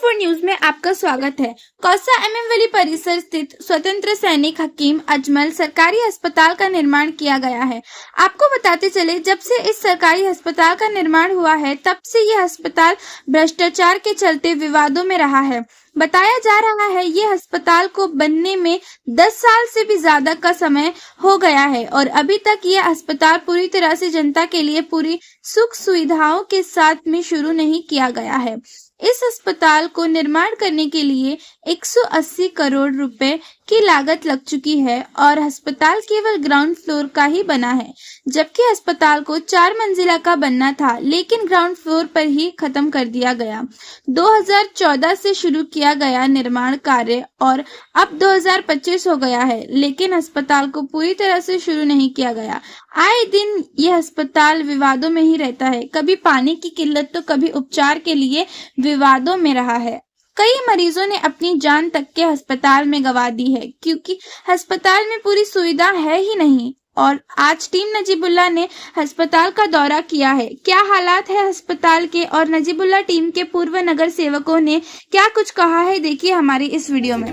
4 news में आपका स्वागत है। कौसा एमएम परिसर स्थित स्वतंत्र सैनिक हकीम अजमल सरकारी अस्पताल का निर्माण किया गया है। आपको बताते चले, जब से इस सरकारी अस्पताल का निर्माण हुआ है तब से यह अस्पताल भ्रष्टाचार के चलते विवादों में रहा है। बताया जा रहा है ये अस्पताल को बनने में 10 साल से भी ज्यादा का समय हो गया है और अभी तक यह अस्पताल पूरी तरह से जनता के लिए पूरी सुख सुविधाओं के साथ में शुरू नहीं किया गया है। इस अस्पताल को निर्माण करने के लिए 180 करोड़ रुपए की लागत लग चुकी है और अस्पताल केवल ग्राउंड फ्लोर का ही बना है, जबकि अस्पताल को 4 मंजिला का बनना था, लेकिन ग्राउंड फ्लोर पर ही खत्म कर दिया गया। 2014 से शुरू किया गया निर्माण कार्य और अब 2025 हो गया है, लेकिन अस्पताल को पूरी तरह से शुरू नहीं किया गया। आए दिन यह अस्पताल विवादों में ही रहता है, कभी पानी की किल्लत तो कभी उपचार के लिए विवादों में रहा है। कई मरीजों ने अपनी जान तक के अस्पताल में गंवा दी है, क्योंकि अस्पताल में पूरी सुविधा है ही नहीं। और आज टीम नजीबुल्लाह ने अस्पताल का दौरा किया है। क्या हालात है अस्पताल के और नजीबुल्लाह टीम के पूर्व नगर सेवकों ने क्या कुछ कहा है, देखिए हमारी इस वीडियो में।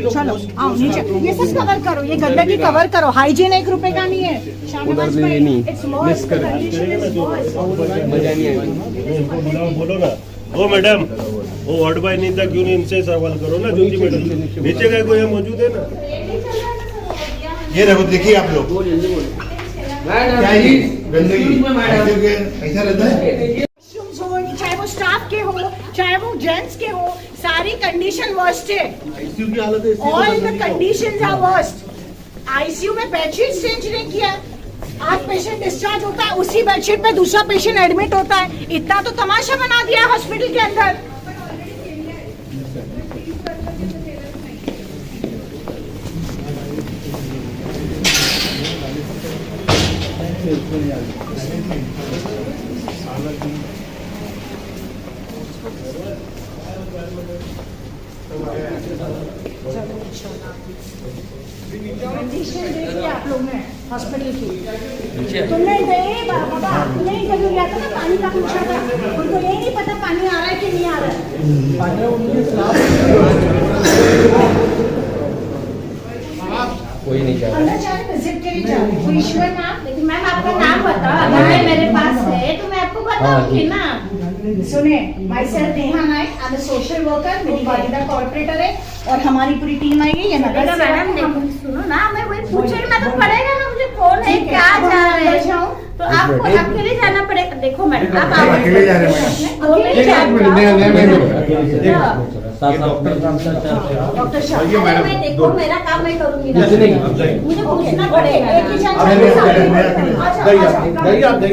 चलो आओ नीचे, ये सब कवर करो, ये गंदगी कवर करो। हाइजीन 1 रुपए का नहीं है। बोलो ना, ओ मैडम, वो वार्ड बॉय नहीं था, क्यों नहीं इनसे सवाल करो ना। ज्योति मैडम नीचे का कोई मौजूद है ना, ये देखो, देखिए आप लोग क्या ही गंदगी ऐसा रहता है। चाहे वो स्टाफ के हो चाहे वो जेंट्स के हो, सारी कंडीशन वर्स्ट है। आईसीयू की हालत है, all the conditions are worst. ICU में बेडशीट चेंज नहीं किया। आज पेशेंट डिस्चार्ज होता है, उसी बेडशीट पे दूसरा पेशेंट एडमिट होता है। इतना तो तमाशा बना दिया हॉस्पिटल के अंदर। कंडीशन देखिए आप लोग ने हॉस्पिटल की। तुमने बाबा तुमने इंटरव्यू लिया था ना, पानी का पूछा था, उनको ये नहीं पता पानी आ रहा है कि नहीं आ रहा है। कोई नहीं जा अंदर जा रहे विजिट के लिए जा रहे। कोई इशू है मैम? लेकिन मैम आपका नाम बताओ, अगर मेरे पास है तो मैं आपको बताऊंगी ना। सुने, myself Neha Nayak, I am social worker, मेरी वालिदा कॉर्पोरेटर है और हमारी पूरी टीम आई है। ये नगर मैडम सुनो ना, मैं वही पूछ रही, मैं तो पड़ेगा ना, मुझे कौन है क्या जा रहे हैं, तो आपको अकेले जाना पड़ेगा। देखो मैडम, आप अकेले जा रहे हैं। डॉक्टर शाह, मैं देखो मेरा काम मैं करूंगी ना, मुझे पूछना पड़ेगा।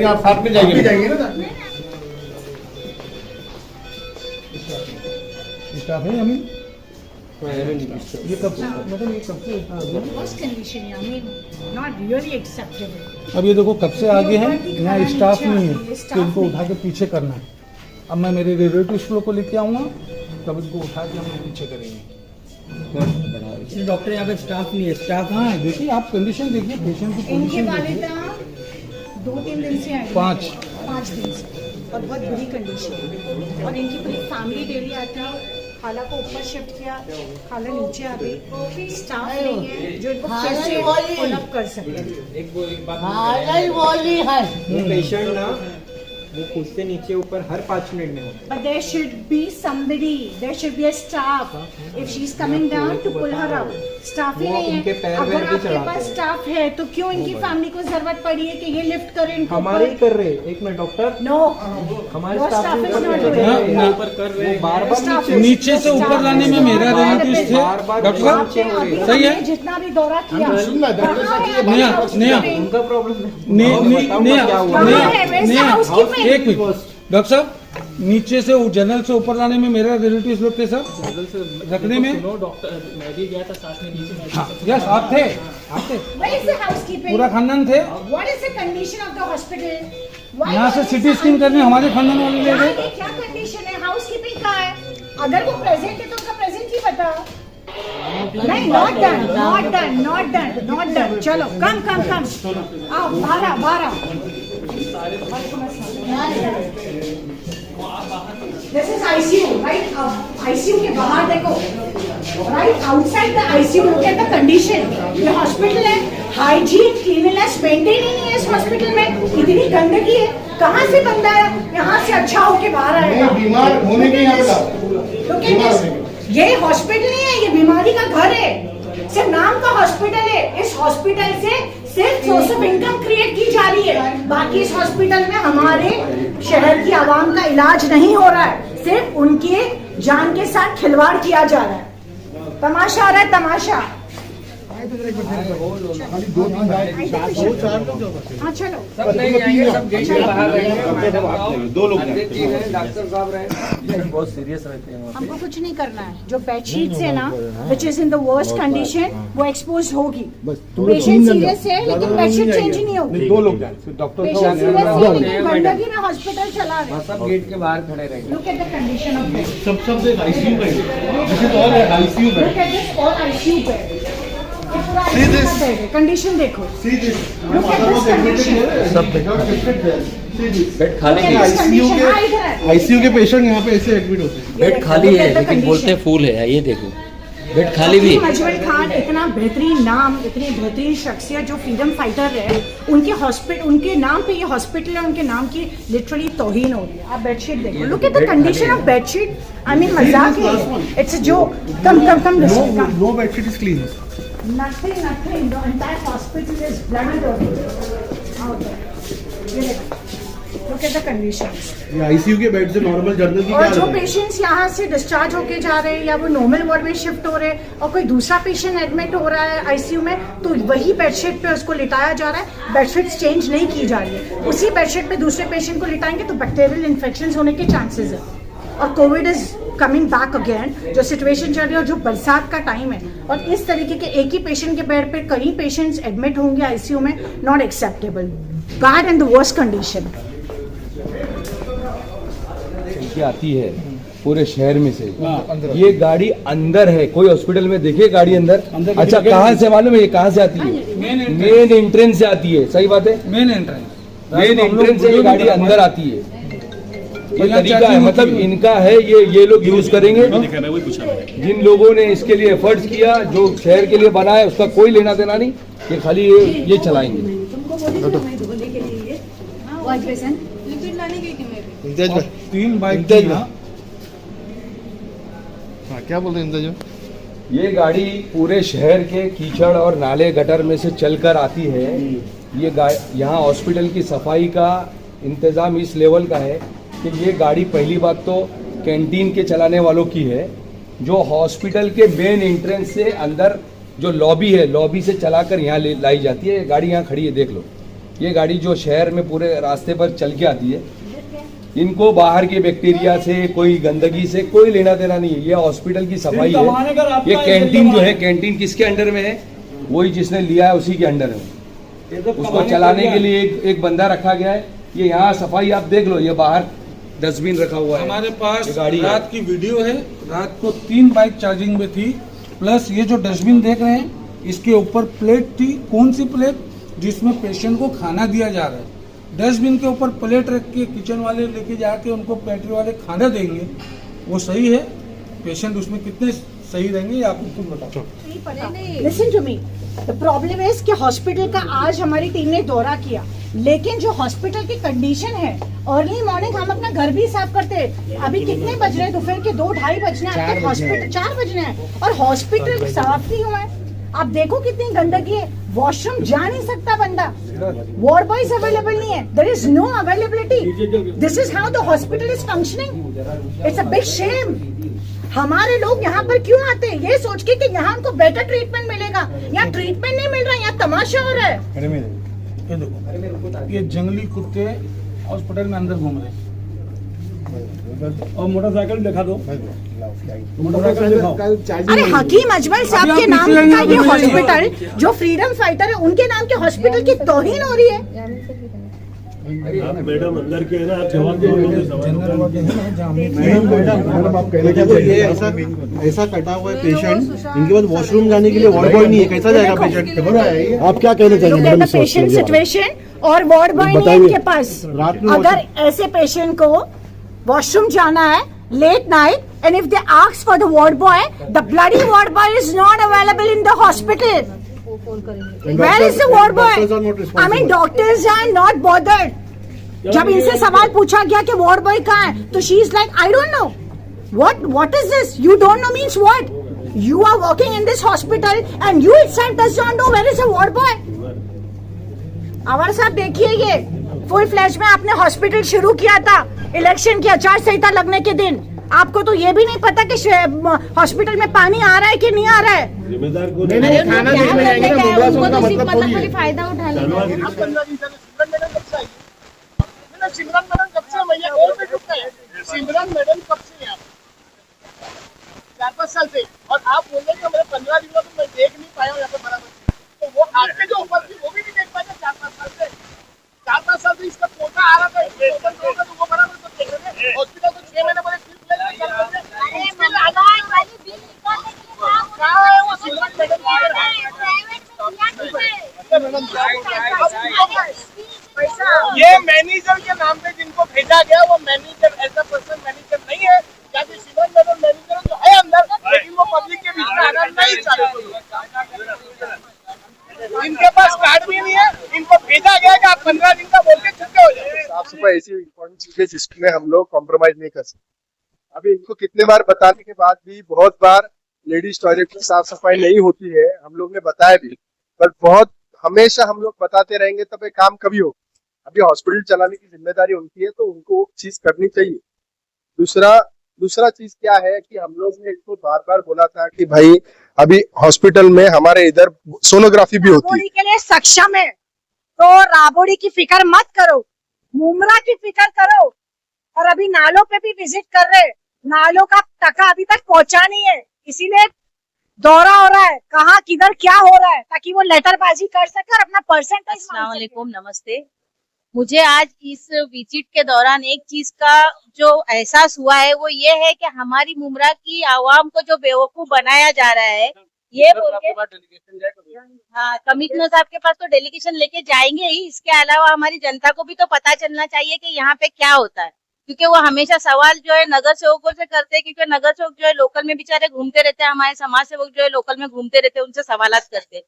आप साथ में जाइए ना। स्टाफ है अमीन, ये कब से मतलब ये कब से नॉट रियली एक्सेप्टेबल। अब ये देखो कब से आगे हैं, यहाँ स्टाफ नहीं है तो इनको उठा के पीछे करना है। अब मैं मेरे रिलेटिव्स लोग को लेके आऊँगा, तब इनको उठा के हम लोग पीछे करेंगे। डॉक्टर यहाँ पे स्टाफ नहीं है। स्टाफ हाँ देखिए, आप कंडीशन देखिए, पेशेंट की इनके कंडीशन वालिदा 2-3 दिन से आई, 5 दिन से, और बहुत बुरी कंडीशन है। और इनकी पूरी फैमिली डेली आती है। खाला को ऊपर शिफ्ट किया, खाला नीचे आ गई। स्टाफ नहीं है जो इनको फिर से फॉलो अप कर सके। एक बात, पेशेंट ना वो खुद से नीचे ऊपर हर 5 मिनट में होता है। But there should be somebody, there should be a staff. If she's coming down to pull her up, staff ही नहीं है। अगर आपके पास स्टाफ है तो क्यों इनकी फैमिली को जरूरत पड़ी है कि ये लिफ्ट करें इनको? हमारे ही कर रहे। एक मिनट डॉक्टर, नो, हमारे वो स्टाफ staff is कर not रहे doing हैं, it. ऊपर कर रहे हैं, बार-बार नीचे से ऊपर लाने में मेरा रिलेटिव थे। डॉक्टर साहब सही है, जितना भी दौरा किया, उनका प्रॉब्लम एक मिनट डॉक्टर साहब, नीचे से जनरल से ऊपर लाने में मेरा रिलेटिव लोग थे सर, रखने में। डॉक्टर मैं भी गया था साथ में नीचे। हाँ, यस आप थे, Where is the housekeeping? पूरा खानदान थे। What is the condition of the hospital? यहाँ से सिटी स्कैन करने हमारे खानदान वाले ले गए। क्या कंडीशन है? हाउसकीपिंग कहाँ है? अगर वो प्रेजेंट है तो उसका प्रेजेंट ही बता। नहीं, not done, not done, not done, not done. चलो कम कम कम, आओ 12 This is ICU, right? ICU के बाहर देखो, right outside the ICU, look at the condition. ये हॉस्पिटल है, हाइजीन क्लीनलीनेस मेंटेन ही नहीं है इस हॉस्पिटल में, इतनी गंदगी है, कहाँ से बंदा है यहाँ से अच्छा होके बाहर आएगा? बीमार होने के यहाँ पे Look at this. ये हॉस्पिटल नहीं है, ये बीमारी का घर है, सिर्फ नाम का हॉस्पिटल है। इस हॉस्पिटल से सिर्फ सोर्स ऑफ इनकम क्रिएट की जा रही है, बाकी इस हॉस्पिटल में हमारे शहर की आवाम का इलाज नहीं हो रहा है, सिर्फ उनके जान के साथ खिलवाड़ किया जा रहा है। तमाशा आ रहा है, तमाशा। हाँ चलो, दो लोग डॉक्टर साहब रहे बहुत सीरियस रहते हैं। हमको कुछ नहीं करना है। जो बेडशीट्स है ना, which is in the worst condition, वो एक्सपोज होगी। पेशेंट सीरियस है लेकिन बेडशीट चेंज नहीं होगी। 2 लोग जाए डॉक्टर पेशेंट सीरियस है लेकिन गंदगी में हॉस्पिटल चला रहे हैं। सब गेट के बाहर खड़े रहेंगे। Look at the condition of bed, सब एक आईसीयू में ICU look at this all ICU bed. Condition देखो, look at this condition. Bed खाली है। आईसीयू के पेशेंट यहाँ पे ऐसे एडमिट होते हैं। बेड खाली है लेकिन बोलते हैं फूल है, ये देखो बेड खाली भी है। अजमल खान इतना बेहतरीन नाम, इतनी बेहतरीन शख्सियत जो फ्रीडम फाइटर है, उनके हॉस्पिटल, उनके नाम पे ये हॉस्पिटल है, उनके नाम की लिटरली तौहीन हो रही है। आप बेडशीट देखो, look at the condition of bedsheet. I mean मजाक है, it's a joke. Come no bedsheet is clean. Nothing. The entire hospital is blooded out there. ये देखो, look at the conditions. ये आईसीयू के बेड से normal journal की और जो पेशेंट्स यहाँ से डिस्चार्ज होके जा रहे हैं या वो नॉर्मल वार्ड में शिफ्ट हो रहे हैं और कोई दूसरा पेशेंट एडमिट हो रहा है आईसीयू में, तो वही बेडशीट पे उसको लिटाया जा रहा है। बेडशीट्स चेंज नहीं की जा रही है, उसी बेडशीट पे दूसरे पेशेंट को लिटाएंगे तो बैक्टीरियल इन्फेक्शन होने के चांसेस है। और Covid is coming back again, जो सिचुएशन चल रही है और जो बरसात का टाइम है, और इस तरीके के एक ही पेशेंट के बेड पे कई पेशेंट्स एडमिट होंगे आईसीयू में, not acceptable. Bad and the worst condition आती है पूरे शहर में से। ये गाड़ी अंदर है, कोई हॉस्पिटल में देखिए गाड़ी अंदर। अच्छा, कहाँ से मालूम है ये कहाँ से आती है? मेन एंट्रेंस से आती है। सही बात है, मेन एंट्रेंस से ये गाड़ी अंदर आती है। ये तरीका है, मतलब इनका है, ये लोग यूज करेंगे। जिन लोगों ने इसके लिए एफर्ट्स किया, जो शहर के लिए बना है, उसका कोई लेना देना नहीं, ये खाली ये चलाएंगे। तीन बाइक क्या बोल रहे हैं? ये गाड़ी पूरे शहर के कीचड़ और नाले गटर में से चलकर आती है। ये यहाँ हॉस्पिटल की सफाई का इंतज़ाम इस लेवल का है कि ये गाड़ी पहली बात तो कैंटीन के चलाने वालों की है, जो हॉस्पिटल के मेन एंट्रेंस से अंदर जो लॉबी है, लॉबी से चलाकर यहाँ लाई जाती है। ये गाड़ी यहाँ खड़ी है, देख लो। ये गाड़ी जो शहर में पूरे रास्ते पर चल के आती है, इनको बाहर के बैक्टीरिया से, कोई गंदगी से कोई लेना देना नहीं है। ये हॉस्पिटल की सफाई है। ये कैंटीन जो है, कैंटीन किसके अंडर में है? वही जिसने लिया है उसी के अंडर में। उसको चलाने के लिए एक बंदा रखा गया है। ये यहाँ सफाई आप देख लो, ये बाहर डस्टबिन रखा हुआ है। हमारे पास गाड़ी रात की वीडियो है, रात को 3 बाइक चार्जिंग में थी, प्लस ये जो डस्टबिन देख रहे हैं, इसके ऊपर प्लेट थी। कौन सी प्लेट? जिसमें पेशेंट को खाना दिया जा रहा है। डस्टबिन के ऊपर प्लेट रख के किचन वाले लेके जाके उनको पेट्री वाले खाना देंगे, वो सही है? पेशेंट उसमें कितने सही रहेंगे ये आप खुद बताओ। Listen to me, the problem is कि हॉस्पिटल का आज हमारी टीम ने दौरा किया, लेकिन जो हॉस्पिटल की कंडीशन है, अर्ली मॉर्निंग हम अपना घर भी साफ करते हैं। अभी कितने बज रहे हैं? दोपहर के 2-2:30 बजने हैं, हॉस्पिटल 4 बजने हैं और हॉस्पिटल साफ नहीं हुआ है। आप देखो कितनी गंदगी है, वॉशरूम जा नहीं सकता बंदा, वार्ड बॉयज अवेलेबल नहीं है, there is no availability. This is how the hospital is functioning. It's a big shame. हमारे लोग यहाँ पर क्यों आते हैं? ये सोच के कि यहाँ उनको बेटर ट्रीटमेंट मिलेगा। यहाँ ट्रीटमेंट नहीं मिल रहा, यहाँ तमाशा हो रहा है। ये देखो, ये जंगली कुत्ते हॉस्पिटल में अंदर घूम रहे हैं। और मोटरसाइकिल दिखा दो, मोटरसाइकिल दिखाओ। अरे हकीम अजमल साहब के नाम का ये हॉस्पिटल, जो फ्रीडम फाइटर है, उनके नाम के हॉस्पिटल की तौहीन हो रही है। आप मैडम अंदर के है ना, आप जवाब दो मैडम आप कहने क्या चाहिए? ऐसा कटा हुआ है पेशेंट, इनके पास वॉशरूम जाने के लिए वार्ड बॉय नहीं है, कैसा जाएगा पेशेंट? आप क्या कहना चाहेंगे? पेशेंट सिचुएशन और वार्ड बॉय नहीं है इनके पास। रात में अगर ऐसे पेशेंट को वॉशरूम जाना है late night and if they ask for the ward boy, the bloody ward boy is not available in the hospital. Where is the ward boy? I mean doctors are not bothered. जब इनसे सवाल पूछा गया कि ward boy कहाँ है, तो she is like I don't know. What is this? You don't know means what? You are working in this hospital and you itself does not know where is a ward boy. आवार साहब देखिए, ये full flash में आपने hospital शुरू किया था election की आचार संहिता लगने के दिन। आपको तो ये भी नहीं पता कि हॉस्पिटल में पानी आ रहा है कि नहीं आ रहा है। जिम्मेदार को फायदा उठाने सिमरन मैडम कब से भैया कॉल पे चुप है? सिमरन मैडम कब से यहाँ 4-5 साल से, और आप बोल रहे हैं कि मेरे 15 दिन में मैं देख नहीं पाया हूँ यहाँ पे बराबर। तो वो आपके जो ऊपर थी वो भी नहीं देख पाया 4-5 साल से। 4-5 साल से इसका कोटा आ रहा था, तो वो बराबर तो देख रहे थे। हॉस्पिटल को 6 महीने पहले ये मैनेजर के नाम पे जिनको भेजा गया वो मैनेजर ऐसा पर्सन मैनेजर नहीं है, या फिर सिमरन मैडम मैनेजर जो है अंदर, लेकिन वो पब्लिक के बीच में आना नहीं चाहते। इनके पास कार्ड भी नहीं है, इनको भेजा गया कि आप 15 दिन का बोल के छुट्टे हो जाए। साफ सफाई ऐसी इम्पोर्टेंट चीज है जिसमें हम लोग कॉम्प्रोमाइज नहीं कर सकते। अभी इनको कितने बार बताने के बाद भी बहुत बार लेडीज टॉयलेट की साफ सफाई नहीं होती है, हम लोग ने बताया भी, पर बहुत हमेशा हम लोग बताते रहेंगे तब ये काम कभी हो। अभी हॉस्पिटल चलाने की जिम्मेदारी उनकी है, तो उनको चीज करनी चाहिए। दूसरा चीज क्या है कि हम लोग ने इनको बार बार बोला था कि भाई अभी हॉस्पिटल में हमारे इधर सोनोग्राफी भी होती है के लिए सक्षम है, तो राबोड़ी की फिक्र मत करो, मुमरा की फिक्र करो। और अभी नालों पे भी विजिट कर रहे, नालों का टका अभी तक पहुंचा नहीं है, इसीलिए दौरा हो रहा है कहाँ किधर क्या हो रहा है, ताकि वो लेटरबाजी कर सके और अपना परसेंटेज। अस्सलाम वालेकुम, नमस्ते। मुझे आज इस विजिट के दौरान एक चीज का जो एहसास हुआ है वो ये है कि हमारी मुमरा की आवाम को जो बेवकूफ बनाया जा रहा है, ये बोल के हाँ कमिश्नर साहब के पास तो डेलीगेशन लेके जाएंगे ही, इसके अलावा हमारी जनता को भी तो पता चलना चाहिए कि यहाँ पे क्या होता है, क्योंकि वो हमेशा सवाल जो है नगर सेवकों से करते हैं, क्योंकि नगर सेवक जो है लोकल में बेचारे घूमते रहते हैं, हमारे समाज सेवक जो है लोकल में घूमते रहते हैं, उनसे सवालात करते हैं।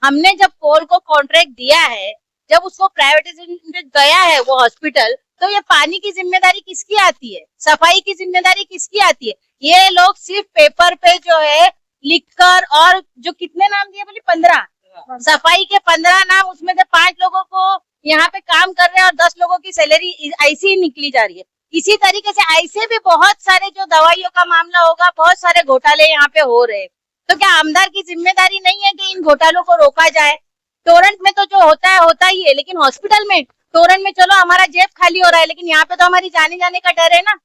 हमने जब कोल को कॉन्ट्रैक्ट दिया है, जब उसको प्राइवेटाइजेशन में गया है वो हॉस्पिटल, तो ये पानी की जिम्मेदारी किसकी आती है, सफाई की जिम्मेदारी किसकी आती है? ये लोग सिर्फ पेपर पे जो है लिखकर, और जो कितने नाम दिए बोले 15 सफाई के 15 नाम, उसमें से 5 लोगों को यहाँ पे काम कर रहे हैं और 10 लोगों की सैलरी ऐसी ही निकली जा रही है। इसी तरीके से ऐसे भी बहुत सारे जो दवाइयों का मामला होगा, बहुत सारे घोटाले यहाँ पे हो रहे हैं। तो क्या आमदार की जिम्मेदारी नहीं है कि इन घोटालों को रोका जाए? टोरेंट में तो जो होता ही है, लेकिन हॉस्पिटल में, टोरेंट में चलो हमारा जेब खाली हो रहा है, लेकिन यहाँ पे तो हमारी जाने जाने का डर है ना।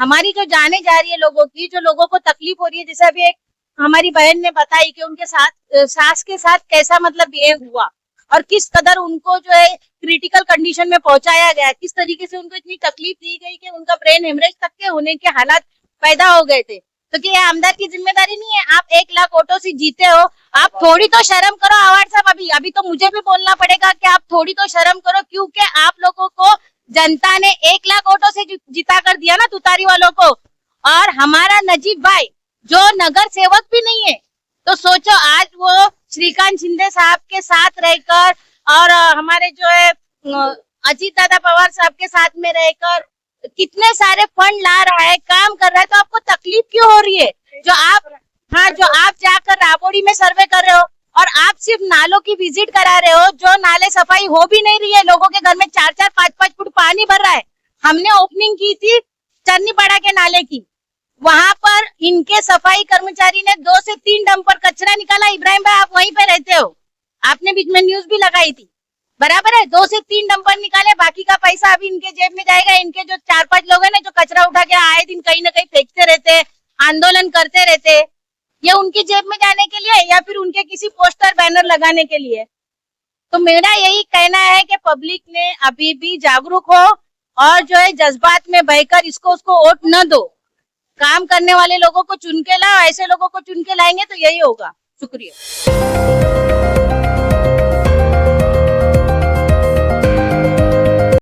हमारी जो जाने जा रही है लोगों की, जो लोगों को तकलीफ हो रही है, जैसे अभी एक हमारी बहन ने बताई कि उनके साथ सास के साथ कैसा मतलब बिहेव हुआ और किस कदर उनको जो है क्रिटिकल कंडीशन में पहुंचाया गया, किस तरीके से उनको इतनी तकलीफ दी गई कि उनका ब्रेन हेमरेज तक के होने के हालात पैदा हो गए थे। तो क्या आमदार की जिम्मेदारी नहीं है? आप 1 लाख ऑटो से जीते हो, आप थोड़ी तो शर्म करो। आवाज साहब, अभी तो मुझे भी बोलना पड़ेगा कि आप थोड़ी तो शर्म करो, क्योंकि आप लोगों को जनता ने 1 लाख ऑटो से जिता कर दिया ना, तुतारी वालों को। और हमारा नजीब भाई जो नगर सेवक भी नहीं है, तो सोचो आज वो श्रीकांत शिंदे साहब के साथ रहकर और हमारे जो है अजीत दादा पवार साहब के साथ में रहकर कितने सारे फंड ला रहा है, काम कर रहा है, तो आपको तकलीफ क्यों हो रही है? जो आप जाकर राबोड़ी में सर्वे कर रहे हो और आप सिर्फ नालों की विजिट करा रहे हो, जो नाले सफाई हो भी नहीं रही है, लोगों के घर में 4-4, 5-5 फुट पानी भर रहा है। हमने ओपनिंग की थी चन्नीपाड़ा के नाले की, वहां पर इनके सफाई कर्मचारी ने 2 से 3 डंपर कचरा निकाला। इब्राहिम भाई, आप वहीं पे रहते हो, आपने बीच में न्यूज भी लगाई थी, बराबर है। 2 से 3 डंपर निकाले, बाकी का पैसा अभी इनके जेब में जाएगा। इनके जो 4-5 लोग हैं ना, जो कचरा उठा के आए दिन कहीं ना कहीं फेंकते रहते, आंदोलन करते रहते, ये उनकी जेब में जाने के लिए या फिर उनके किसी पोस्टर बैनर लगाने के लिए? तो मेरा यही कहना है कि पब्लिक ने अभी भी जागरूक हो और जो है जज्बात में बहकर उसको वोट न दो। काम करने वाले लोगों को चुन के लाओ, ऐसे लोगों को चुन के लाएंगे तो यही होगा। शुक्रिया।